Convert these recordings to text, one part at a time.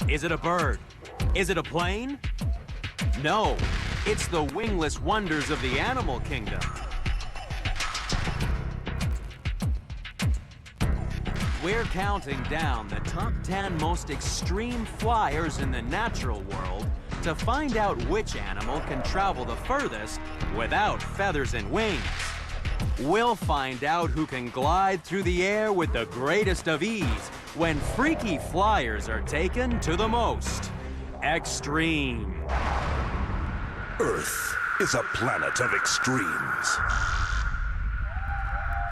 Is it a bird? Is it a plane? No, it's the wingless wonders of the animal kingdom. We're counting down the top 10 most extreme flyers in the natural world to find out which animal can travel the furthest without feathers and wings. We'll find out who can glide through the air with the greatest of ease when freaky flyers are taken to the most extreme. Earth is a planet of extremes.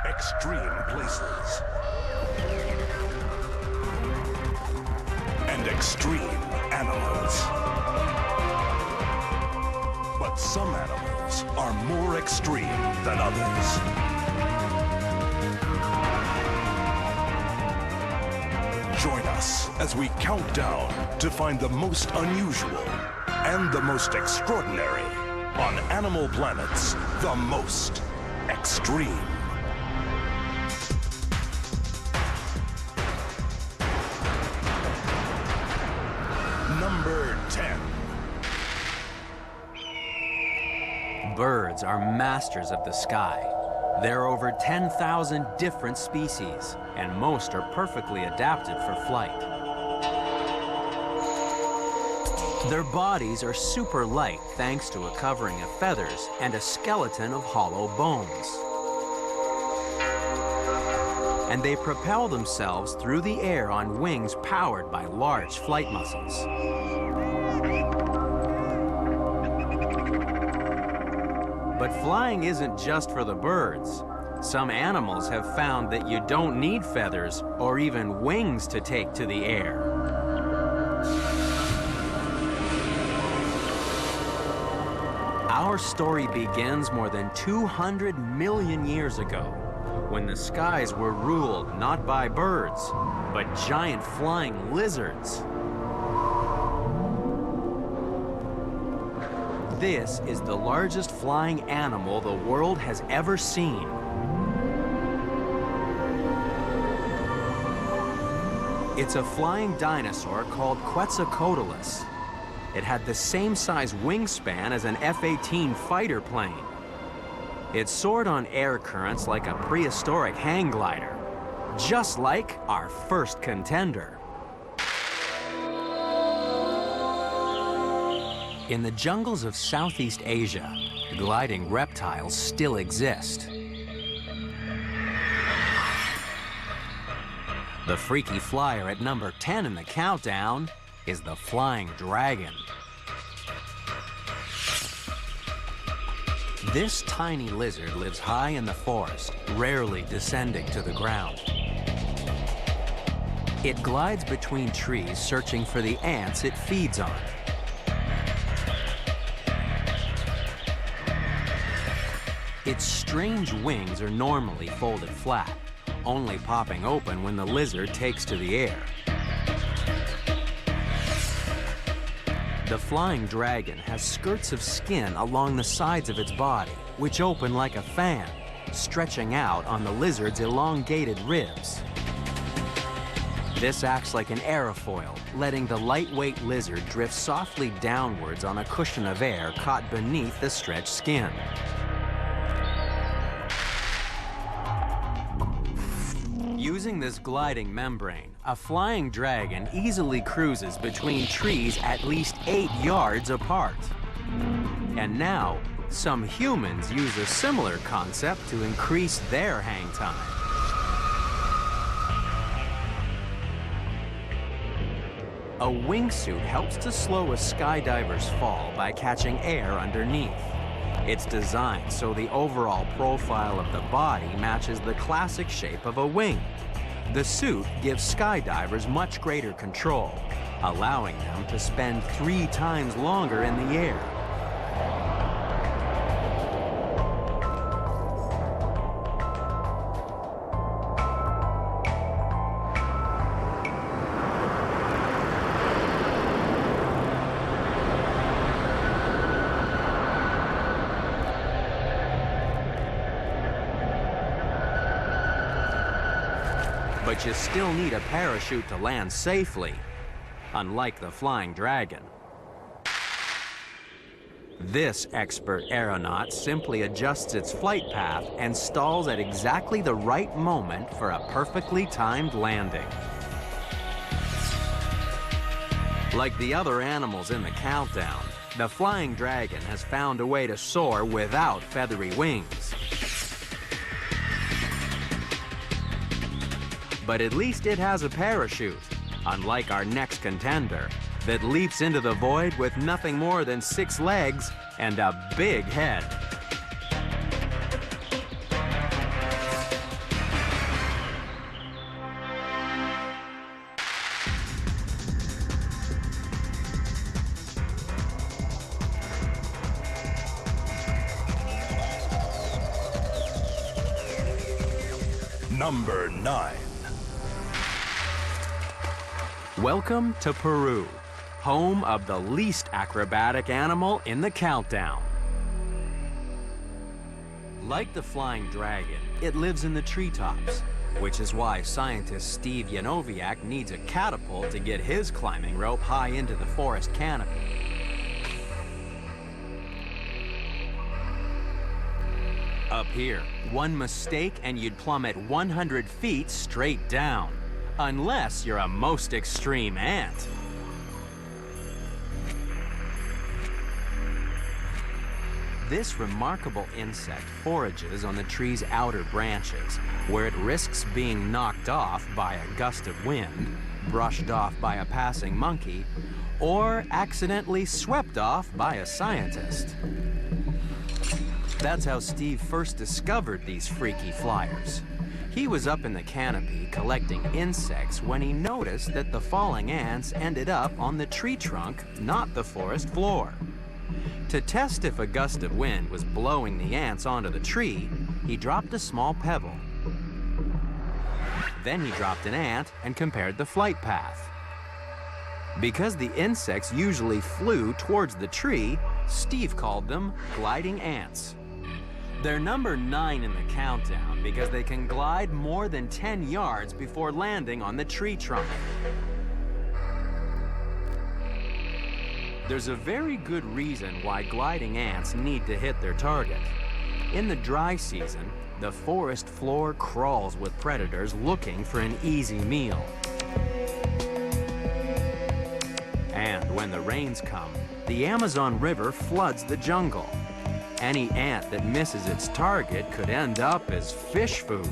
Extreme places. And extreme animals. But some animals are more extreme than others. Join us as we count down to find the most unusual and the most extraordinary on Animal Planet's The Most Extreme. Number 10. Birds are masters of the sky. There are over 10,000 different species, and most are perfectly adapted for flight. Their bodies are super light thanks to a covering of feathers and a skeleton of hollow bones. And they propel themselves through the air on wings powered by large flight muscles. But flying isn't just for the birds. Some animals have found that you don't need feathers or even wings to take to the air. Our story begins more than 200 million years ago, when the skies were ruled not by birds, but giant flying lizards. This is the largest flying animal the world has ever seen. It's a flying dinosaur called Quetzalcoatlus. It had the same size wingspan as an F-18 fighter plane. It soared on air currents like a prehistoric hang glider, just like our first contender. In the jungles of Southeast Asia, gliding reptiles still exist. The freaky flyer at number 10 in the countdown is the flying dragon. This tiny lizard lives high in the forest, rarely descending to the ground. It glides between trees, searching for the ants it feeds on. Its strange wings are normally folded flat, only popping open when the lizard takes to the air. The flying dragon has skirts of skin along the sides of its body, which open like a fan, stretching out on the lizard's elongated ribs. This acts like an aerofoil, letting the lightweight lizard drift softly downwards on a cushion of air caught beneath the stretched skin. Using this gliding membrane, a flying dragon easily cruises between trees at least 8 yards apart. And now, some humans use a similar concept to increase their hang time. A wingsuit helps to slow a skydiver's fall by catching air underneath. It's designed so the overall profile of the body matches the classic shape of a wing. The suit gives skydivers much greater control, allowing them to spend 3 times longer in the air. But you still need a parachute to land safely. unlike the flying dragon. This expert aeronaut simply adjusts its flight path and stalls at exactly the right moment for a perfectly timed landing. Like the other animals in the countdown, the flying dragon has found a way to soar without feathery wings. But at least it has a parachute, unlike our next contender, that leaps into the void with nothing more than 6 legs and a big head. Number 9. Welcome to Peru, home of the least acrobatic animal in the countdown. Like the flying dragon, it lives in the treetops, which is why scientist Steve Yanoviak needs a catapult to get his climbing rope high into the forest canopy. Up here, one mistake and you'd plummet 100 feet straight down, unless you're a most extreme ant. This remarkable insect forages on the tree's outer branches, where it risks being knocked off by a gust of wind, brushed off by a passing monkey, or accidentally swept off by a scientist. That's how Steve first discovered these freaky flyers. He was up in the canopy collecting insects when he noticed that the falling ants ended up on the tree trunk, not the forest floor. To test if a gust of wind was blowing the ants onto the tree, he dropped a small pebble. Then he dropped an ant and compared the flight path. Because the insects usually flew towards the tree, Steve called them gliding ants. They're number 9 in the countdown because they can glide more than 10 yards before landing on the tree trunk. There's a very good reason why gliding ants need to hit their target. In the dry season, the forest floor crawls with predators looking for an easy meal. And when the rains come, the Amazon River floods the jungle. Any ant that misses its target could end up as fish food.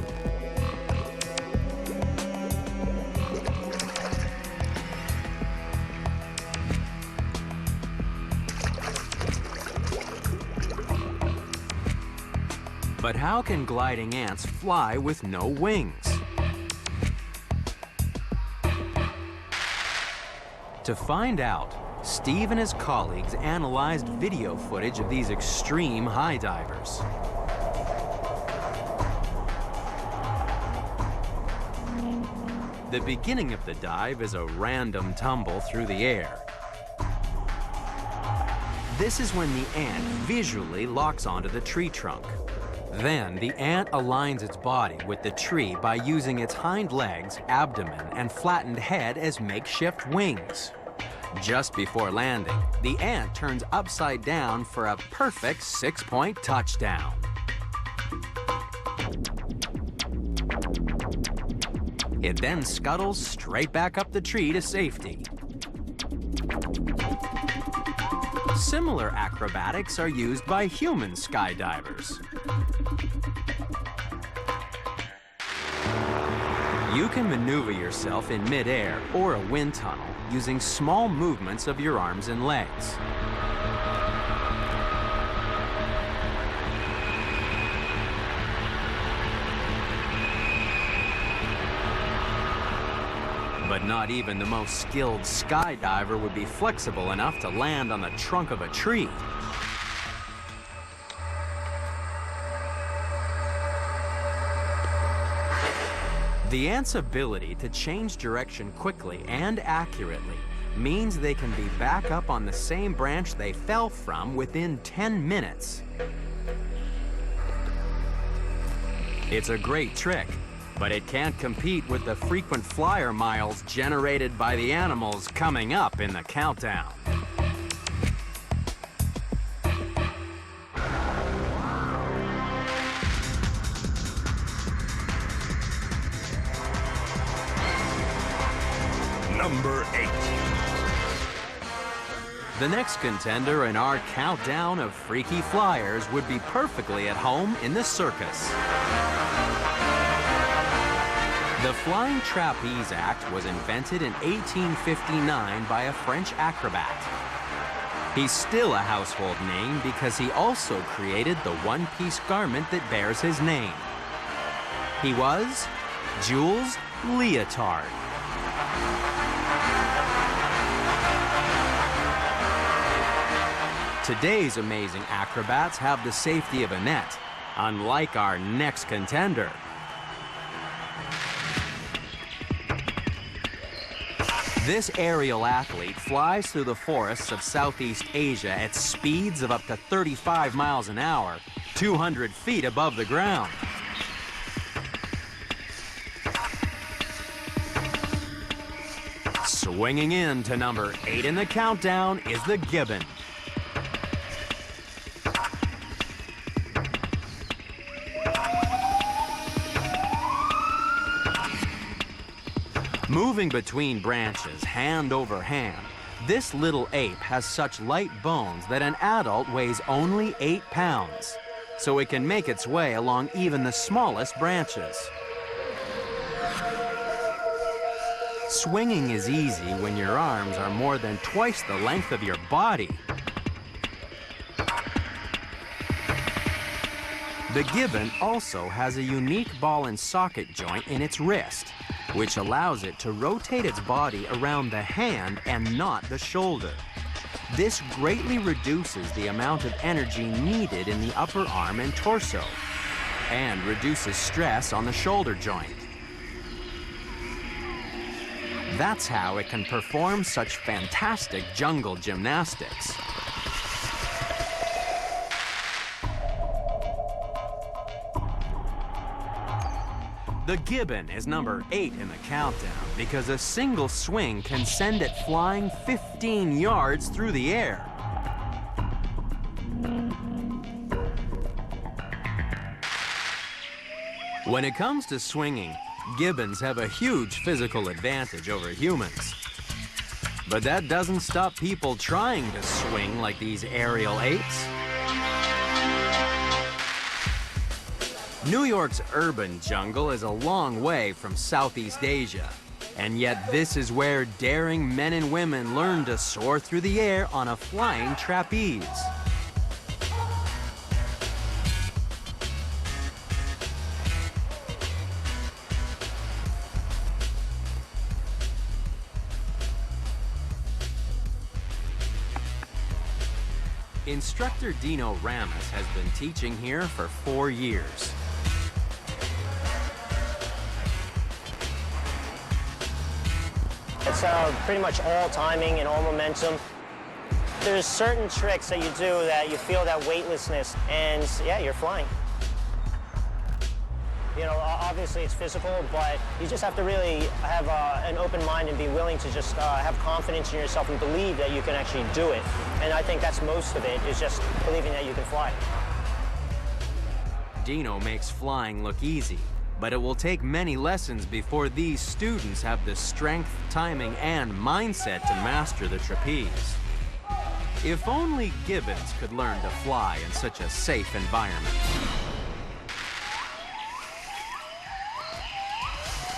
But how can gliding ants fly with no wings? To find out, Steve and his colleagues analyzed video footage of these extreme high divers. The beginning of the dive is a random tumble through the air. This is when the ant visually locks onto the tree trunk. Then the ant aligns its body with the tree by using its hind legs, abdomen, and flattened head as makeshift wings. Just before landing, the ant turns upside down for a perfect 6-point touchdown. It then scuttles straight back up the tree to safety. Similar acrobatics are used by human skydivers. You can maneuver yourself in midair or a wind tunnel using small movements of your arms and legs. But not even the most skilled skydiver would be flexible enough to land on the trunk of a tree. The ant's ability to change direction quickly and accurately means they can be back up on the same branch they fell from within 10 minutes. It's a great trick, but it can't compete with the frequent flyer miles generated by the animals coming up in the countdown. Number 8. The next contender in our countdown of freaky flyers would be perfectly at home in the circus. The Flying Trapeze Act was invented in 1859 by a French acrobat. He's still a household name because he also created the one-piece garment that bears his name. He was Jules Leotard. Today's amazing acrobats have the safety of a net, unlike our next contender. This aerial athlete flies through the forests of Southeast Asia at speeds of up to 35 miles an hour, 200 feet above the ground. Swinging in to number 8 in the countdown is the gibbon. Moving between branches, hand over hand, this little ape has such light bones that an adult weighs only 8 pounds, so it can make its way along even the smallest branches. Swinging is easy when your arms are more than twice the length of your body. The gibbon also has a unique ball and socket joint in its wrist, which allows it to rotate its body around the hand and not the shoulder. This greatly reduces the amount of energy needed in the upper arm and torso, and reduces stress on the shoulder joint. That's how it can perform such fantastic jungle gymnastics. The gibbon is number 8 in the countdown because a single swing can send it flying 15 yards through the air. When it comes to swinging, gibbons have a huge physical advantage over humans. But that doesn't stop people trying to swing like these aerial apes. New York's urban jungle is a long way from Southeast Asia, and yet this is where daring men and women learn to soar through the air on a flying trapeze. Instructor Dino Ramos has been teaching here for 4 years. It's pretty much all timing and all momentum. There's certain tricks that you do that you feel that weightlessness, and yeah, you're flying. You know, obviously it's physical, but you just have to really have an open mind and be willing to just have confidence in yourself and believe that you can actually do it. And I think that's most of it, is just believing that you can fly. Dino makes flying look easy, but it will take many lessons before these students have the strength, timing, and mindset to master the trapeze. If only gibbons could learn to fly in such a safe environment.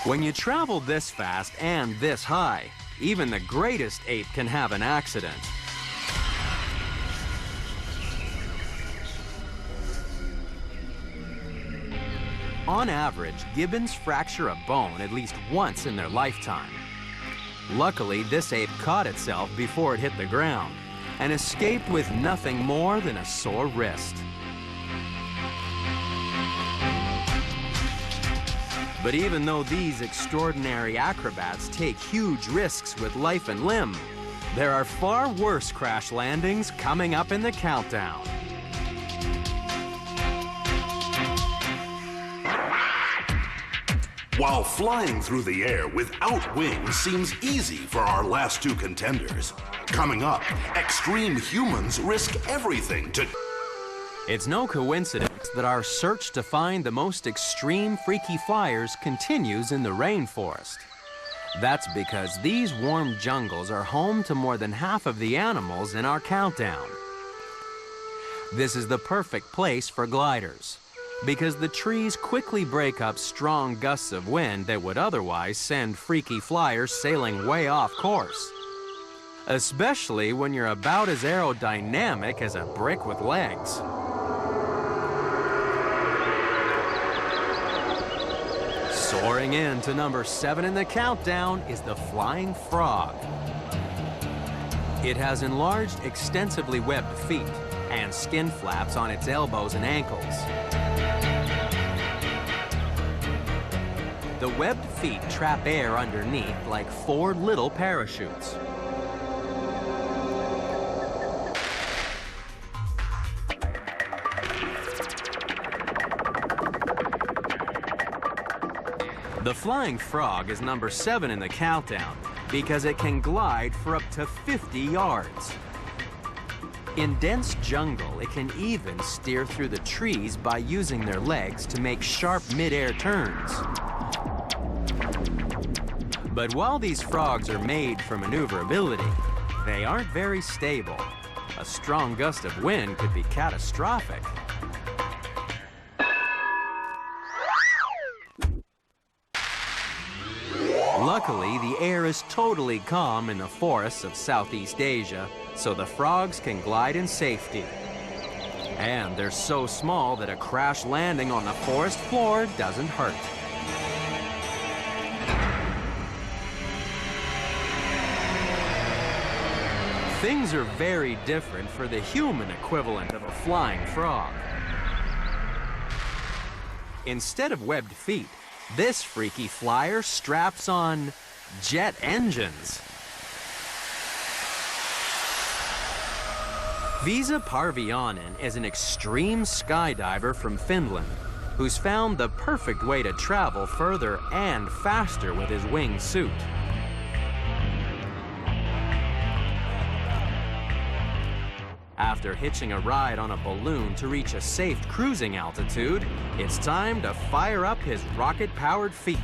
When you travel this fast and this high, even the greatest ape can have an accident. On average, gibbons fracture a bone at least once in their lifetime. Luckily, this ape caught itself before it hit the ground and escaped with nothing more than a sore wrist. But even though these extraordinary acrobats take huge risks with life and limb, there are far worse crash landings coming up in the countdown. While flying through the air without wings seems easy for our last two contenders, coming up, extreme humans risk everything to... It's no coincidence that our search to find the most extreme freaky flyers continues in the rainforest. That's because these warm jungles are home to more than half of the animals in our countdown. This is the perfect place for gliders, because the trees quickly break up strong gusts of wind that would otherwise send freaky flyers sailing way off course. Especially when you're about as aerodynamic as a brick with legs. Soaring in to number 7 in the countdown is the flying frog. It has enlarged, extensively webbed feet and skin flaps on its elbows and ankles. The webbed feet trap air underneath like 4 little parachutes. The flying frog is number 7 in the countdown because it can glide for up to 50 yards. In dense jungle, it can even steer through the trees by using their legs to make sharp mid-air turns. But while these frogs are made for maneuverability, they aren't very stable. A strong gust of wind could be catastrophic. Luckily, the air is totally calm in the forests of Southeast Asia, so the frogs can glide in safety. And they're so small that a crash landing on the forest floor doesn't hurt. Things are very different for the human equivalent of a flying frog. Instead of webbed feet, this freaky flyer straps on jet engines. Visa Parviainen is an extreme skydiver from Finland who's found the perfect way to travel further and faster with his wing suit. After hitching a ride on a balloon to reach a safe cruising altitude, it's time to fire up his rocket-powered feet.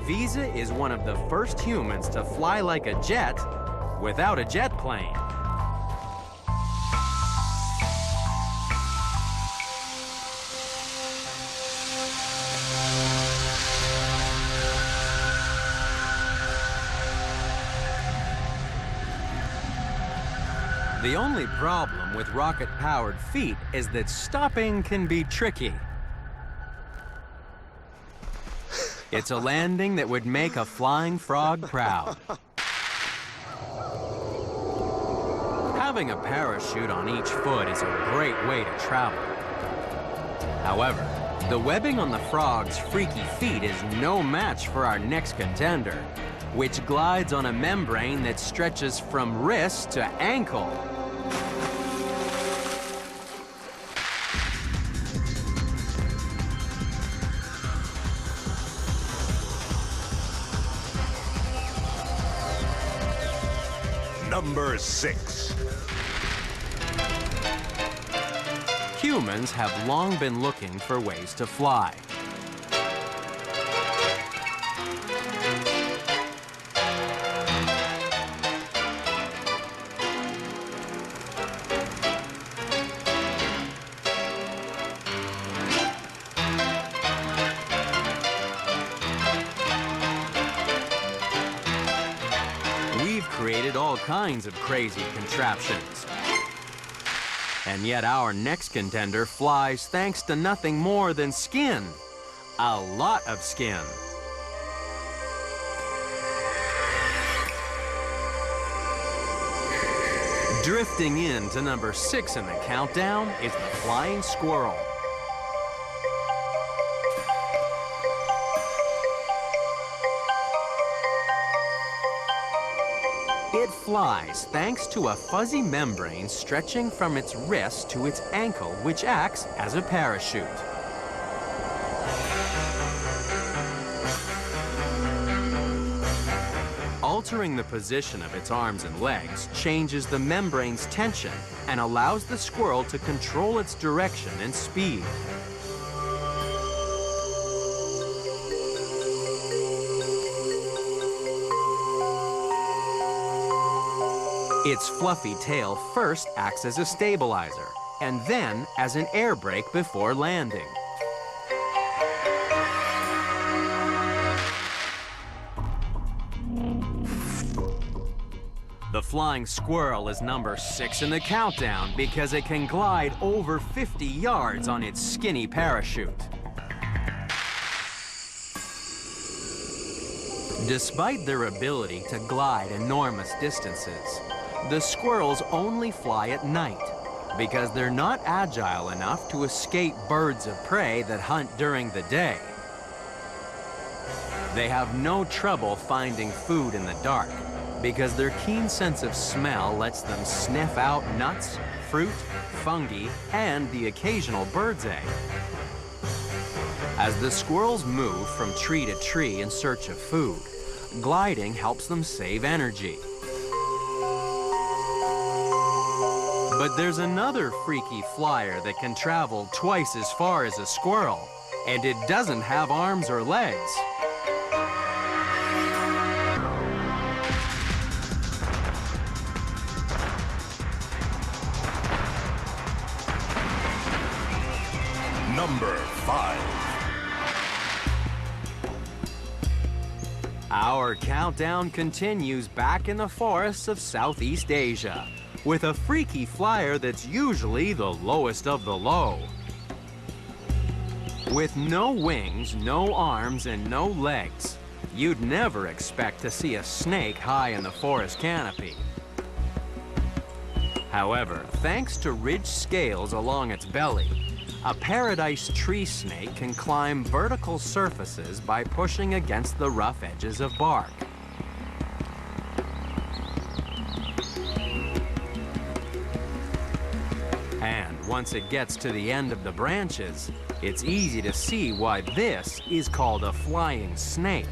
Visa is one of the first humans to fly like a jet without a jet plane. The only problem with rocket-powered feet is that stopping can be tricky. It's a landing that would make a flying frog proud. Having a parachute on each foot is a great way to travel. However, the webbing on the frog's freaky feet is no match for our next contender, which glides on a membrane that stretches from wrist to ankle. Number 6. Humans have long been looking for ways to fly. Created all kinds of crazy contraptions. And yet our next contender flies thanks to nothing more than skin. A lot of skin. Drifting in to number 6 in the countdown is the flying squirrel. It flies thanks to a fuzzy membrane stretching from its wrist to its ankle, which acts as a parachute. Altering the position of its arms and legs changes the membrane's tension and allows the squirrel to control its direction and speed. Its fluffy tail first acts as a stabilizer, and then as an air brake before landing. The flying squirrel is number 6 in the countdown because it can glide over 50 yards on its skinny parachute. Despite their ability to glide enormous distances, the squirrels only fly at night because they're not agile enough to escape birds of prey that hunt during the day. They have no trouble finding food in the dark because their keen sense of smell lets them sniff out nuts, fruit, fungi, and the occasional bird's egg. As the squirrels move from tree to tree in search of food, gliding helps them save energy. But there's another freaky flyer that can travel twice as far as a squirrel, and it doesn't have arms or legs. Number 5. Our countdown continues back in the forests of Southeast Asia with a freaky flyer that's usually the lowest of the low. With no wings, no arms, and no legs, you'd never expect to see a snake high in the forest canopy. However, thanks to ridged scales along its belly, a paradise tree snake can climb vertical surfaces by pushing against the rough edges of bark. And once it gets to the end of the branches, it's easy to see why this is called a flying snake.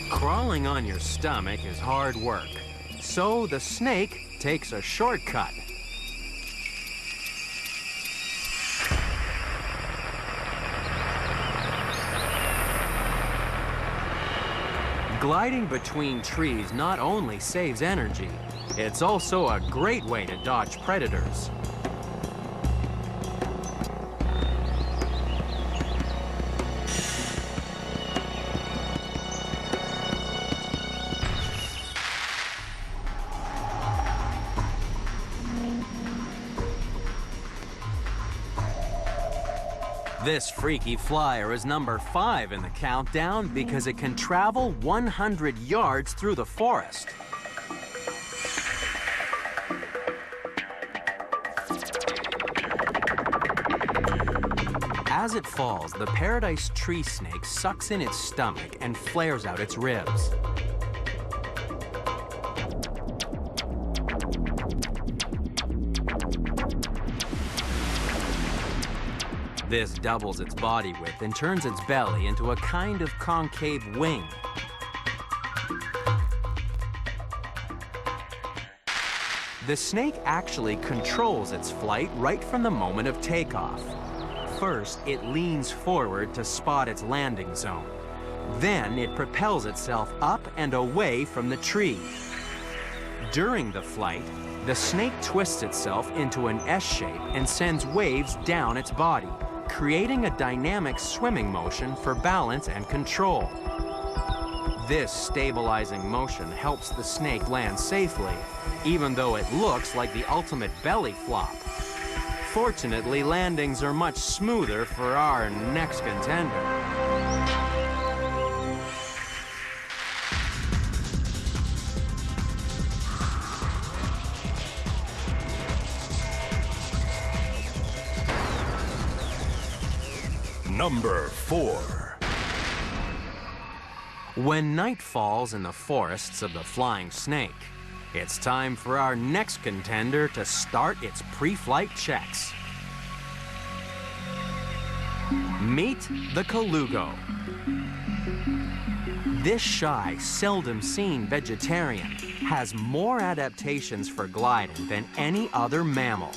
Crawling on your stomach is hard work, so the snake takes a shortcut. Gliding between trees not only saves energy, it's also a great way to dodge predators. This freaky flyer is number 5 in the countdown because it can travel 100 yards through the forest. As it falls, the paradise tree snake sucks in its stomach and flares out its ribs. This doubles its body width and turns its belly into a kind of concave wing. The snake actually controls its flight right from the moment of takeoff. First, it leans forward to spot its landing zone. Then it propels itself up and away from the tree. During the flight, the snake twists itself into an S shape and sends waves down its body, creating a dynamic swimming motion for balance and control. This stabilizing motion helps the snake land safely, even though it looks like the ultimate belly flop. Fortunately, landings are much smoother for our next contender. Number 4. When night falls in the forests of the flying snake, it's time for our next contender to start its pre-flight checks. Meet the Colugo. This shy, seldom-seen vegetarian has more adaptations for gliding than any other mammal.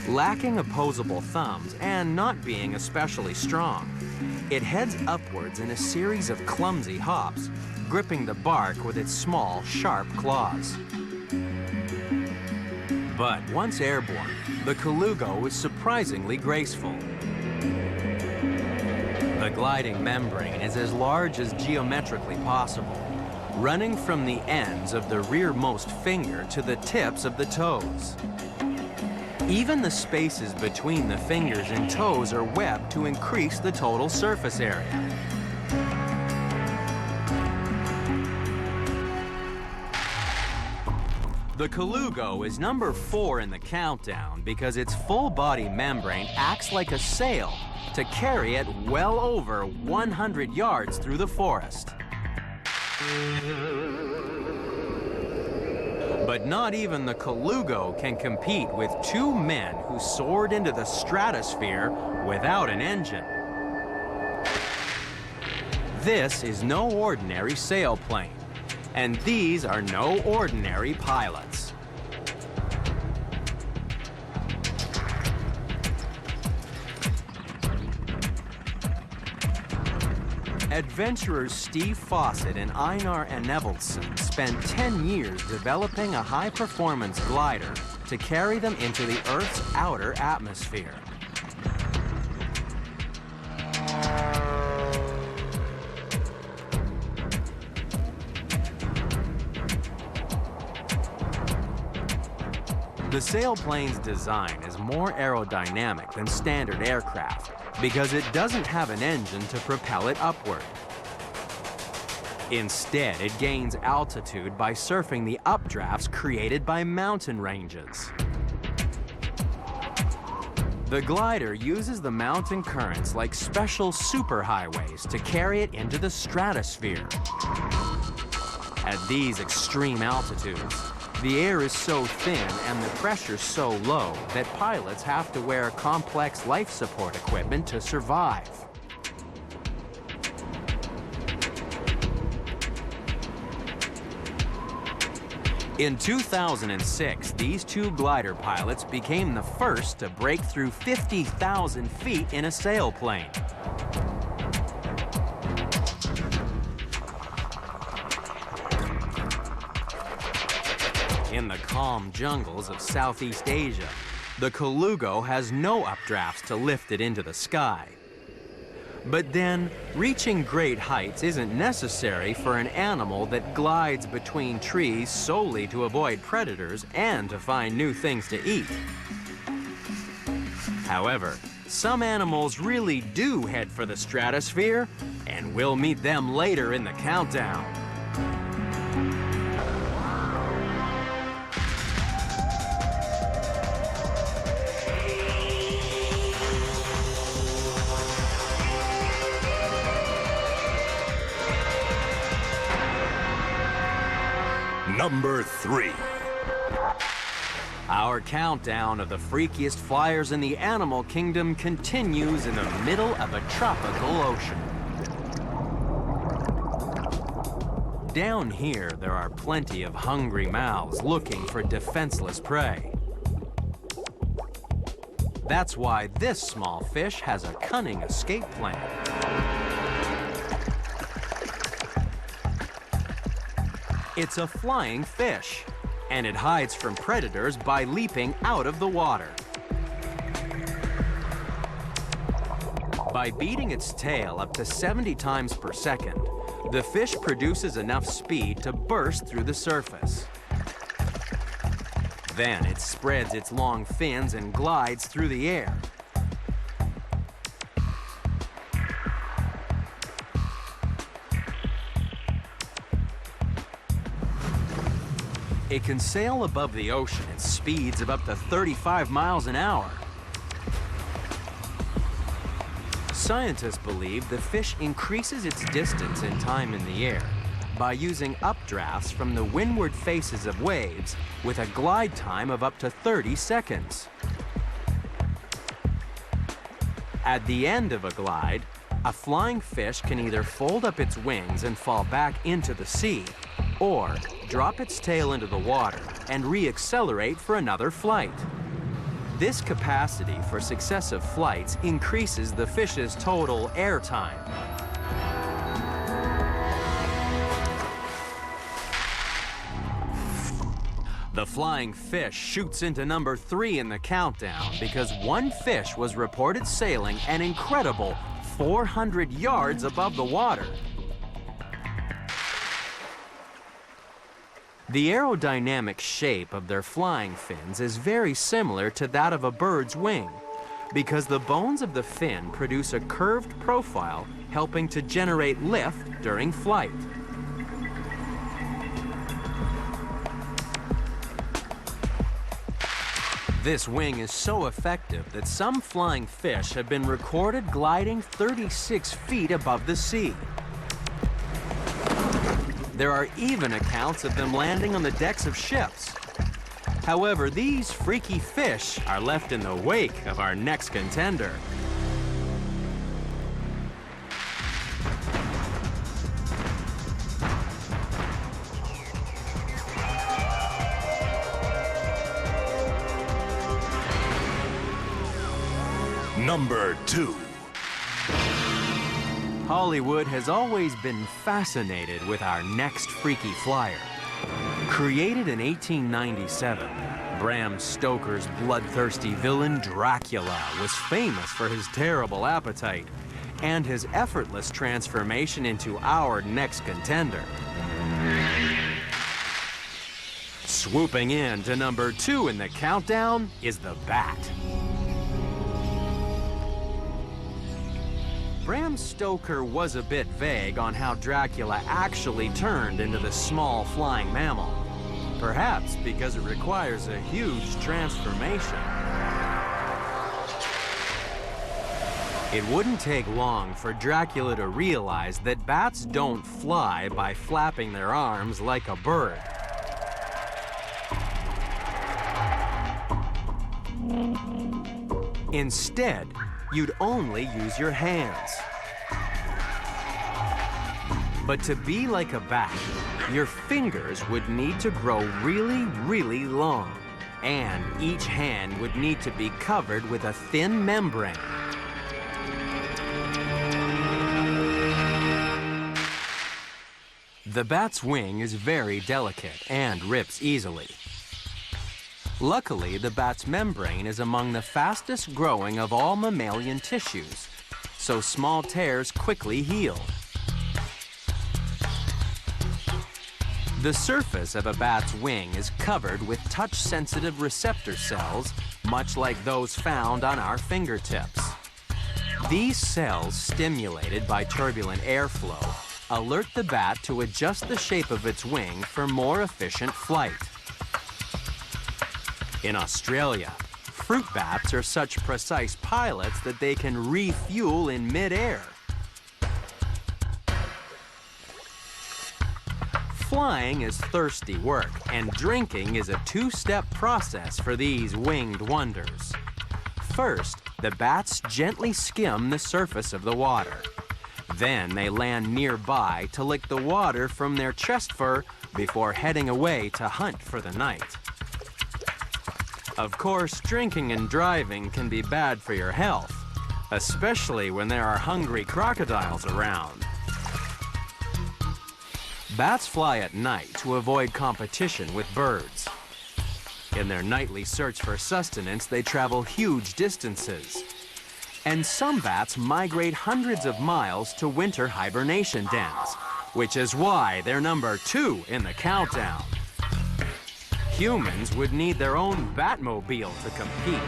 Lacking opposable thumbs and not being especially strong, it heads upwards in a series of clumsy hops, gripping the bark with its small, sharp claws. But once airborne, the Colugo is surprisingly graceful. The gliding membrane is as large as geometrically possible, running from the ends of the rearmost finger to the tips of the toes. Even the spaces between the fingers and toes are webbed to increase the total surface area. The Colugo is number 4 in the countdown because its full-body membrane acts like a sail to carry it well over 100 yards through the forest. But not even the Colugo can compete with 2 men who soared into the stratosphere without an engine. This is no ordinary sailplane, and these are no ordinary pilots. Adventurers Steve Fawcett and Einar Enevoldsen spent 10 years developing a high-performance glider to carry them into the Earth's outer atmosphere. The sailplane's design is more aerodynamic than standard aircraft because it doesn't have an engine to propel it upward. Instead, it gains altitude by surfing the updrafts created by mountain ranges. The glider uses the mountain currents like special superhighways to carry it into the stratosphere. At these extreme altitudes, the air is so thin and the pressure so low that pilots have to wear complex life support equipment to survive. In 2006, these 2 glider pilots became the first to break through 50,000 feet in a sailplane. In the calm jungles of Southeast Asia, the Colugo has no updrafts to lift it into the sky. But then, reaching great heights isn't necessary for an animal that glides between trees solely to avoid predators and to find new things to eat. However, some animals really do head for the stratosphere, and we'll meet them later in the countdown. Number 3. Our countdown of the freakiest flyers in the animal kingdom continues in the middle of a tropical ocean. Down here, there are plenty of hungry mouths looking for defenseless prey. That's why this small fish has a cunning escape plan. It's a flying fish, and it hides from predators by leaping out of the water. By beating its tail up to 70 times per second, the fish produces enough speed to burst through the surface. Then it spreads its long fins and glides through the air. It can sail above the ocean at speeds of up to 35 miles an hour. Scientists believe the fish increases its distance and time in the air by using updrafts from the windward faces of waves with a glide time of up to 30 seconds. At the end of a glide, a flying fish can either fold up its wings and fall back into the sea, or drop its tail into the water and re-accelerate for another flight. This capacity for successive flights increases the fish's total air time. The flying fish shoots into number 3 in the countdown because one fish was reported sailing an incredible 400 yards above the water. The aerodynamic shape of their flying fins is very similar to that of a bird's wing because the bones of the fin produce a curved profile helping to generate lift during flight. This wing is so effective that some flying fish have been recorded gliding 36 feet above the sea. There are even accounts of them landing on the decks of ships. However, these freaky fish are left in the wake of our next contender. Number 2. Hollywood has always been fascinated with our next freaky flyer. Created in 1897, Bram Stoker's bloodthirsty villain Dracula was famous for his terrible appetite and his effortless transformation into our next contender. Swooping in to number 2 in the countdown is the Bat. Bram Stoker was a bit vague on how Dracula actually turned into the small flying mammal, perhaps because it requires a huge transformation. It wouldn't take long for Dracula to realize that bats don't fly by flapping their arms like a bird. Instead, you'd only use your hands. But to be like a bat, your fingers would need to grow really, really long, and each hand would need to be covered with a thin membrane. The bat's wing is very delicate and rips easily. Luckily, the bat's membrane is among the fastest growing of all mammalian tissues, so small tears quickly heal. The surface of a bat's wing is covered with touch-sensitive receptor cells, much like those found on our fingertips. These cells, stimulated by turbulent airflow, alert the bat to adjust the shape of its wing for more efficient flight. In Australia, fruit bats are such precise pilots that they can refuel in mid-air. Flying is thirsty work, and drinking is a two-step process for these winged wonders. First, the bats gently skim the surface of the water. Then they land nearby to lick the water from their chest fur before heading away to hunt for the night. Of course, drinking and driving can be bad for your health, especially when there are hungry crocodiles around. Bats fly at night to avoid competition with birds. In their nightly search for sustenance, they travel huge distances. And some bats migrate hundreds of miles to winter hibernation dens, which is why they're number 2 in the countdown. Humans would need their own Batmobile to compete.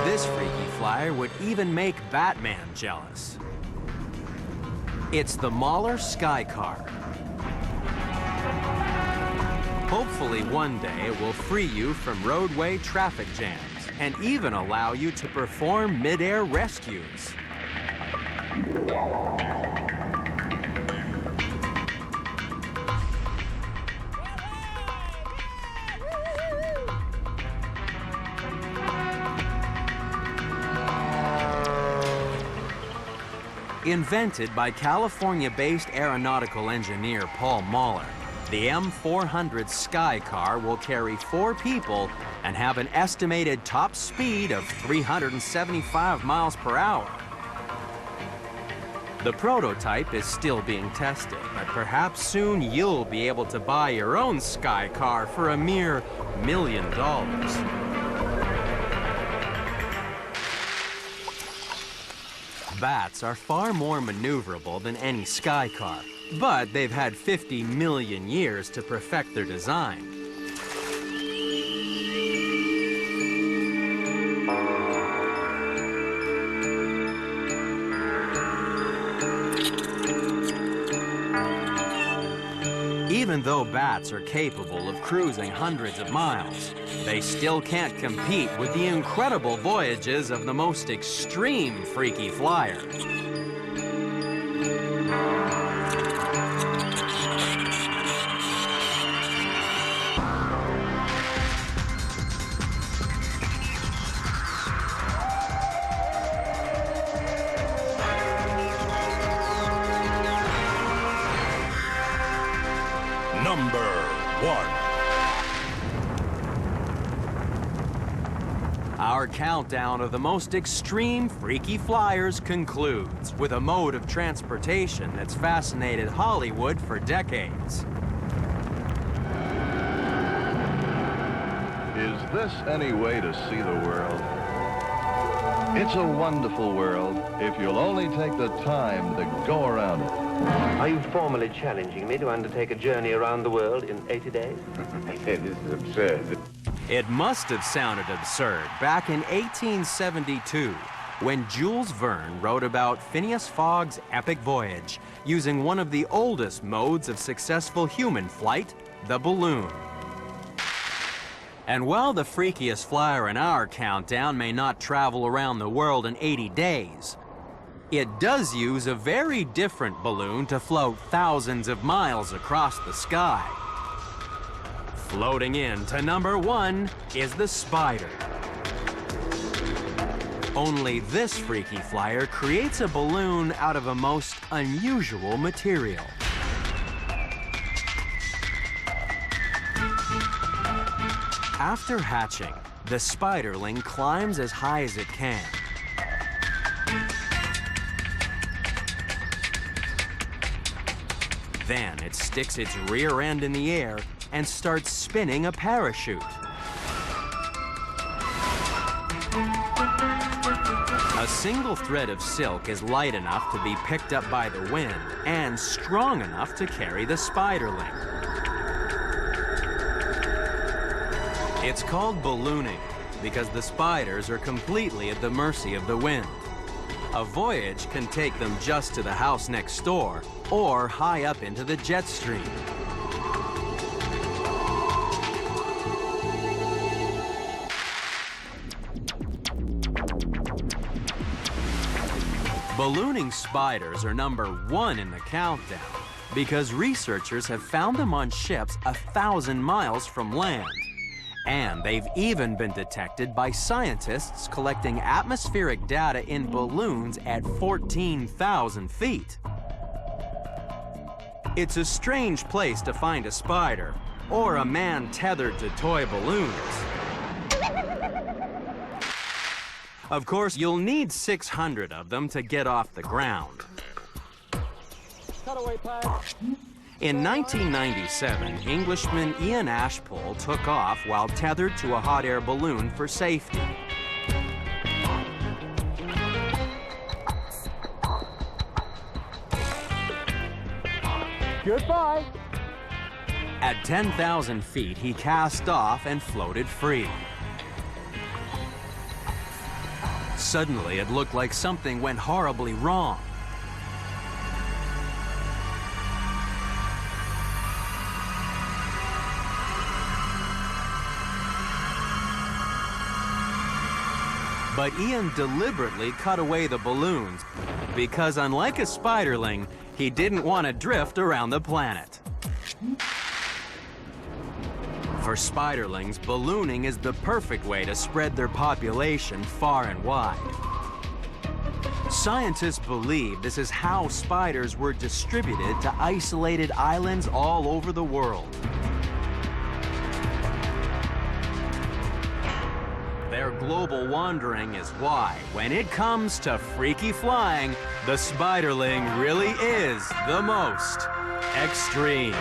This freaky flyer would even make Batman jealous. It's the Mahler Sky Car. Hopefully one day it will free you from roadway traffic jams and even allow you to perform mid-air rescues. Invented by California-based aeronautical engineer Paul Mahler, the M400 Sky Car will carry 4 people and have an estimated top speed of 375 miles per hour. The prototype is still being tested, but perhaps soon you'll be able to buy your own Sky Car for a mere $1 million. Bats are far more maneuverable than any Sky Car, but they've had 50 million years to perfect their design. Even though bats are capable of cruising hundreds of miles, they still can't compete with the incredible voyages of the most extreme freaky flyers. Number 1. Our countdown of the most extreme freaky flyers concludes with a mode of transportation that's fascinated Hollywood for decades. Is this any way to see the world? It's a wonderful world if you'll only take the time to go around it. Are you formally challenging me to undertake a journey around the world in 80 days? This is absurd. It must have sounded absurd back in 1872 when Jules Verne wrote about Phineas Fogg's epic voyage using one of the oldest modes of successful human flight, the balloon. And while the freakiest flyer in our countdown may not travel around the world in 80 days, it does use a very different balloon to float thousands of miles across the sky. Floating in to number 1 is the Spider. Only this freaky flyer creates a balloon out of a most unusual material. After hatching, the spiderling climbs as high as it can. Then it sticks its rear end in the air and starts spinning a parachute. A single thread of silk is light enough to be picked up by the wind and strong enough to carry the spiderling. It's called ballooning because the spiders are completely at the mercy of the wind. A voyage can take them just to the house next door or high up into the jet stream. Ballooning spiders are number 1 in the countdown because researchers have found them on ships 1,000 miles from land. And they've even been detected by scientists collecting atmospheric data in balloons at 14,000 feet. It's a strange place to find a spider or a man tethered to toy balloons. Of course, you'll need 600 of them to get off the ground. Cutaway pilot. In 1997, Englishman Ian Ashpole took off while tethered to a hot air balloon for safety. Goodbye. At 10,000 feet, he cast off and floated free. Suddenly, it looked like something went horribly wrong. But Ian deliberately cut away the balloons because, unlike a spiderling, he didn't want to drift around the planet. For spiderlings, ballooning is the perfect way to spread their population far and wide. Scientists believe this is how spiders were distributed to isolated islands all over the world. Their global wandering is why, when it comes to freaky flying, the spiderling really is the most extreme.